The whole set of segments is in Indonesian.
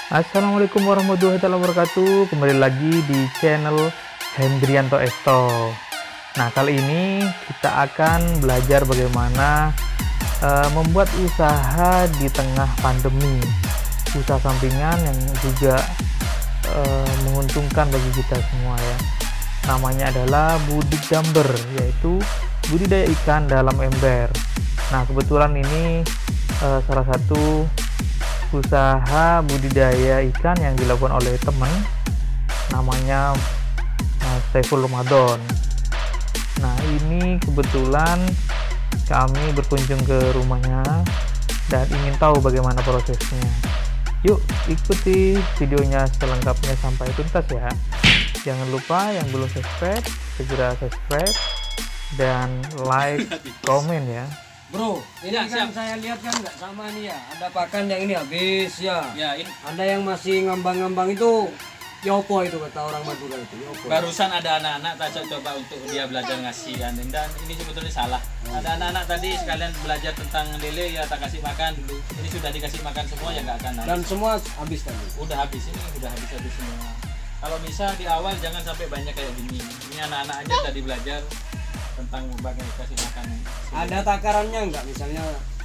Assalamualaikum warahmatullahi wabarakatuh. Kembali lagi di channel Hendrianto Esto. Nah, kali ini kita akan belajar bagaimana membuat usaha di tengah pandemi. Usaha sampingan yang juga menguntungkan bagi kita semua ya. Namanya adalah Budik Damber, yaitu budidaya ikan dalam ember. Nah, kebetulan ini salah satu usaha budidaya ikan yang dilakukan oleh teman namanya Saiful Ramadan. Nah, ini kebetulan kami berkunjung ke rumahnya dan ingin tahu bagaimana prosesnya. Yuk ikuti videonya selengkapnya sampai tuntas ya. Jangan lupa yang belum subscribe segera subscribe dan like, komen ya. Bro, ini ya, kan siap. Saya lihat kan nggak sama nih ya. Ada pakan yang ini habis ya. Ya ini. Ada yang masih ngambang-ngambang itu. Yopo itu kata orang Madura itu. Yopo. Barusan ada anak-anak tak coba untuk dia belajar ngasih dan ini sebetulnya salah. Ada anak-anak tadi sekalian belajar tentang lele ya tak kasih makan. Ini sudah dikasih makan semua ya nggak akan habis. Dan semua habis tadi. Udah habis ini udah habis semua. Kalau bisa di awal jangan sampai banyak kayak gini. Ini anak-anak aja tadi belajar tentang bagaimana kasih makan. Ada takarannya nggak misalnya?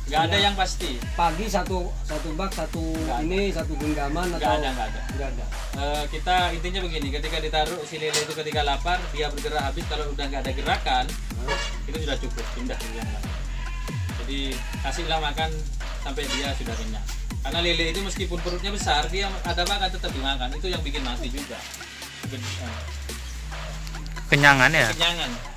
Nggak ada yang pasti. Pagi satu bak satu ini satu genggaman atau? Nggak ada. Kita intinya begini, ketika ditaruh si lele itu ketika lapar dia bergerak habis, kalau udah nggak ada gerakan itu sudah cukup, pindah ke yang lain. Jadi kasihlah makan sampai dia sudah kenyang. Karena lele itu meskipun perutnya besar dia ada makan tetap dimakan, itu yang bikin mati juga. Kenyangan ya? Kenyangan.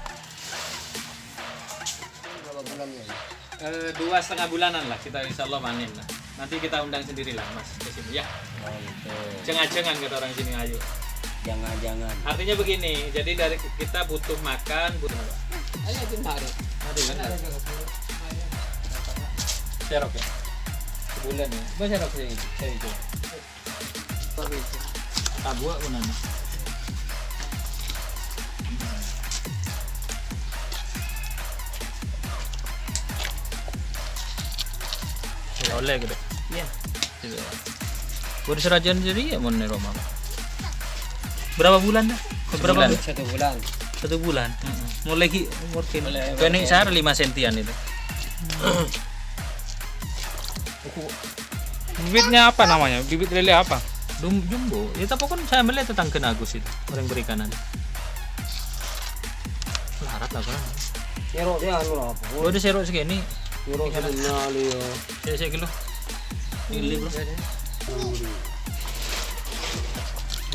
2,5 bulanan lah kita insya Allah panen lah. Nanti kita undang sendirilah mas ke sini ya. Jangan kata orang sini, ayo. Jangan. Artinya begini, jadi dari kita butuh makan, butuh apa? Ayo taruh. Ada kan? Serok ya. Sebulan ya. Baca serok ini. Saya itu. Tabua punana. Oleh gitu. Iya. Gitu. Baru serajan jadi ya mau nih Roma. Berapa bulan dah? Berapa bulan? 1 bulan. 1 bulan. Mulai mungkin. Kene saya 5 sentian itu. Bibitnya apa namanya? Bibit lele apa? Jumbo. Ya tapi kan saya melihat tentang Ken Agus itu orang perikanan. Larat lah kan. Serok dia anu apa? Oh, ada serok segini. Serok sekali ya. Saya kilo. Ini bro.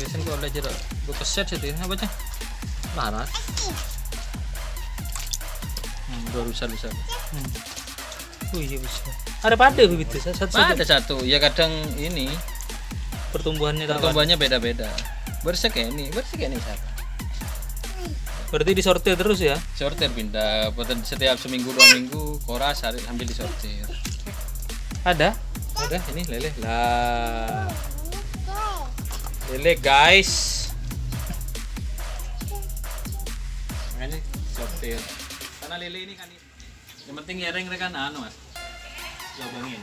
Biasanya kalau belajar bekeset itu ya, apa cah? Larat. Dua besar. Oh iya bisa. Ada pada begitu satu. Ada satu. Ya kadang ini pertumbuhannya beda-beda. Bersek ini satu. Berarti disortir terus ya? Sortir pindah. Setiap seminggu 2 minggu koras sambil disortir. Ada ini lele lah. Lele guys. Ini sortir. Karena lele ini kan yang penting nyereng kan mas. Lubangin.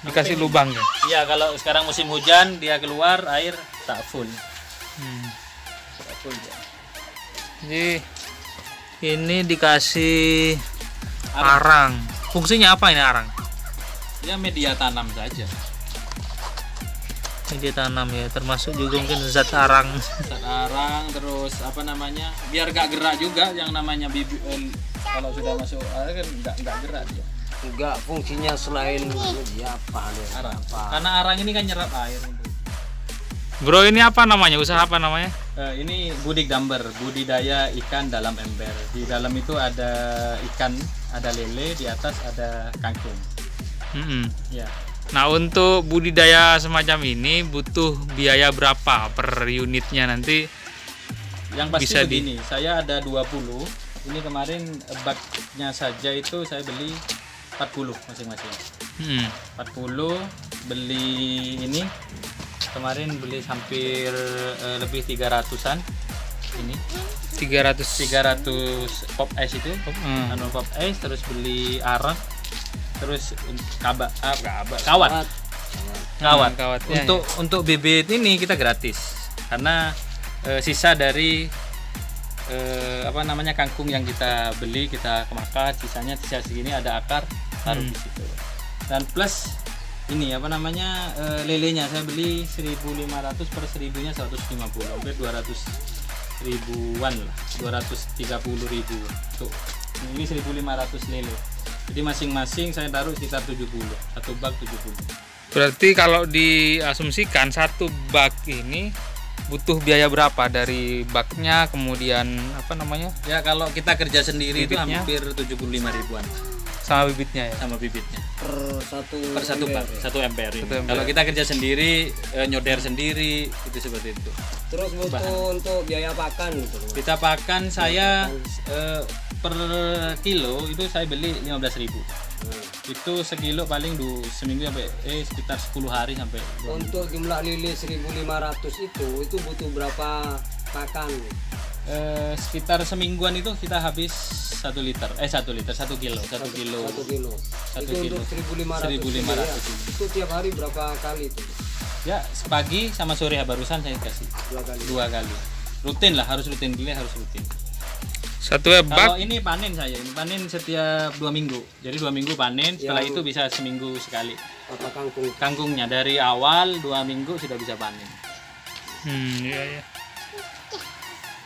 Dikasih lubang ya? Iya, kalau sekarang musim hujan dia keluar air tak full. Tak full ya. Jadi ini dikasih arang. Fungsinya apa ini arang? Ya media tanam saja. Media tanam ya, termasuk juga mungkin zat arang. Zat arang terus apa namanya? Biar gak gerak juga yang namanya bibit. Kalau sudah masuk air kan nggak gerak dia. Enggak, fungsinya selain apa deh? Arang. Karena arang ini kan nyerap air. Bro, ini apa namanya? Usaha apa namanya? Ini Budik Damber, budidaya ikan dalam ember. Di dalam itu ada ikan, ada lele, di atas ada kangkung. Ya. Nah, untuk budidaya semacam ini butuh biaya berapa per unitnya nanti? Yang pasti bisa begini, saya ada 20. Ini kemarin baknya saja itu saya beli 40 masing-masing. 40 beli ini kemarin beli hampir lebih 300-an ini 300 pop ice itu pop ice, terus beli arang, terus kawat kawat. Kawatnya, Untuk bibit ini kita gratis karena sisa dari kangkung yang kita beli, kita kemakan, sisa segini ada akar, taruh di situ. Dan plus ini lelenya saya beli 1.500 per 1.000-nya 150, hampir 200 ribuan lah, 230.000 tuh. Ini 1.500 lele. Jadi masing-masing saya taruh sekitar 70, satu bak 70. Berarti kalau diasumsikan satu bak ini butuh biaya berapa dari baknya, kemudian Ya kalau kita kerja sendiri bibitnya, itu hampir 75 ribuan. Sama bibitnya ya? Sama bibitnya. Per satu bak, 1 ember ini. 1 ember. Kalau kita kerja sendiri, nyoder sendiri, itu seperti itu. Terus butuh untuk biaya pakan gitu. Kita pakan saya per kilo itu saya beli 15.000. Itu sekilo paling seminggu sampai sekitar 10 hari sampai. Untuk jumlah lele 1.500 itu butuh berapa pakan? Sekitar semingguan itu kita habis 1 kilo. Itu untuk 1.500 ya. Itu tiap hari berapa kali itu? Ya pagi sama sore barusan saya kasih 2 kali. Rutin lah, harus rutin, harus rutin. Satu bak. Kalau ini panen panen setiap 2 minggu. Jadi 2 minggu panen, setelah itu bisa seminggu sekali. Apa kangkung? Kangkungnya dari awal 2 minggu sudah bisa panen. Iya.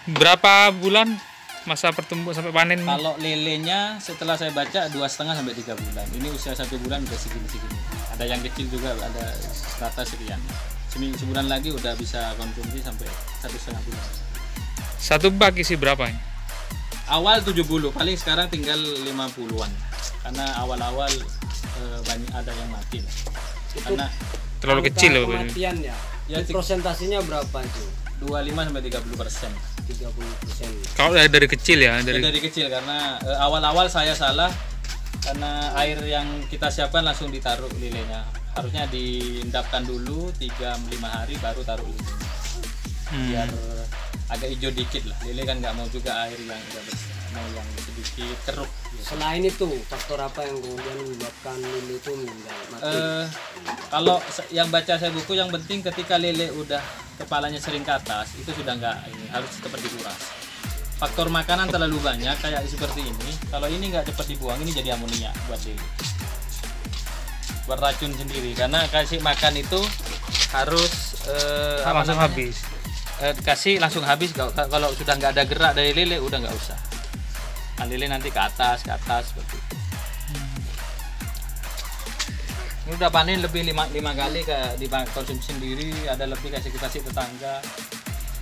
Berapa bulan masa pertumbuhan sampai panen? Kalau lelenya setelah saya baca 2,5 sampai 3 bulan. Ini usia 1 bulan udah segini. Ada yang kecil juga, ada rata sekian. Sebulan lagi udah bisa konsumsi sampai 1,5 bulan. Satu bak isi berapa ini? Awal 70, paling sekarang tinggal 50-an. Karena awal-awal banyak ada yang mati lah. Karena terlalu kecil loh. Kematian ya. Prosentasinya berapa itu? 25 sampai 30%. 30%. Kalau dari kecil ya? Dari kecil karena awal-awal saya salah karena air yang kita siapkan langsung ditaruh lelenya. Harusnya diendapkan dulu 3-5 hari baru taruh lele. Biar agak hijau dikit lah. Lele kan nggak mau juga air yang agak bersih, mau yang sedikit keruh. Selain itu, faktor apa yang kemudian menyebabkan lele itu meninggal mati? Kalau yang baca saya buku, yang penting ketika lele udah kepalanya sering ke atas, itu sudah nggak ini, harus cepat dikuras. Faktor makanan terlalu banyak kayak seperti ini. Kalau ini nggak cepat dibuang, ini jadi amonia buat lele. Buat racun sendiri, karena kasih makan itu harus langsung habis. Kasih langsung habis. Kalau sudah nggak ada gerak dari lele udah nggak usah. Nah, lele nanti ke atas seperti itu. Ini udah panen lebih 5 kali dikonsumsi sendiri, ada lebih kasih tetangga.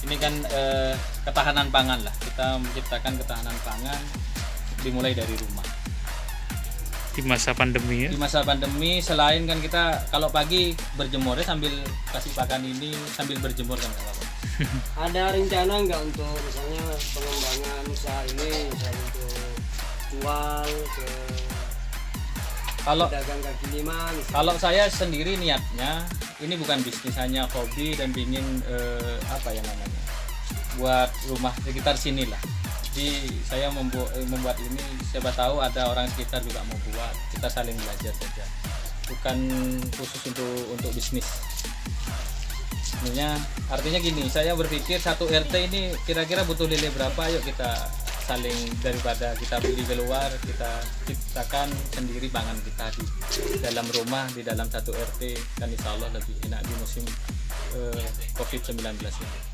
Ini kan ketahanan pangan lah, kita menciptakan ketahanan pangan dimulai dari rumah. Di masa pandemi ya? Di masa pandemi selain kan kita kalau pagi berjemur ya sambil kasih pakan ini sambil berjemur kan nggak apa-apa. Ada rencana nggak untuk misalnya pengembangan usaha ini, misalnya untuk jual ke pedagang kaki lima misalnya? Kalau saya sendiri niatnya ini bukan bisnis, hanya hobi dan ingin buat rumah sekitar sini lah. Jadi saya membuat ini, siapa tahu ada orang sekitar juga mau buat, kita saling belajar saja, bukan khusus untuk bisnis. Artinya gini, saya berpikir satu RT ini kira-kira butuh lele berapa, yuk kita saling, daripada kita beli keluar, kita ciptakan sendiri pangan kita di dalam rumah, di dalam satu RT, kan insya Allah lebih enak di musim COVID-19 ini.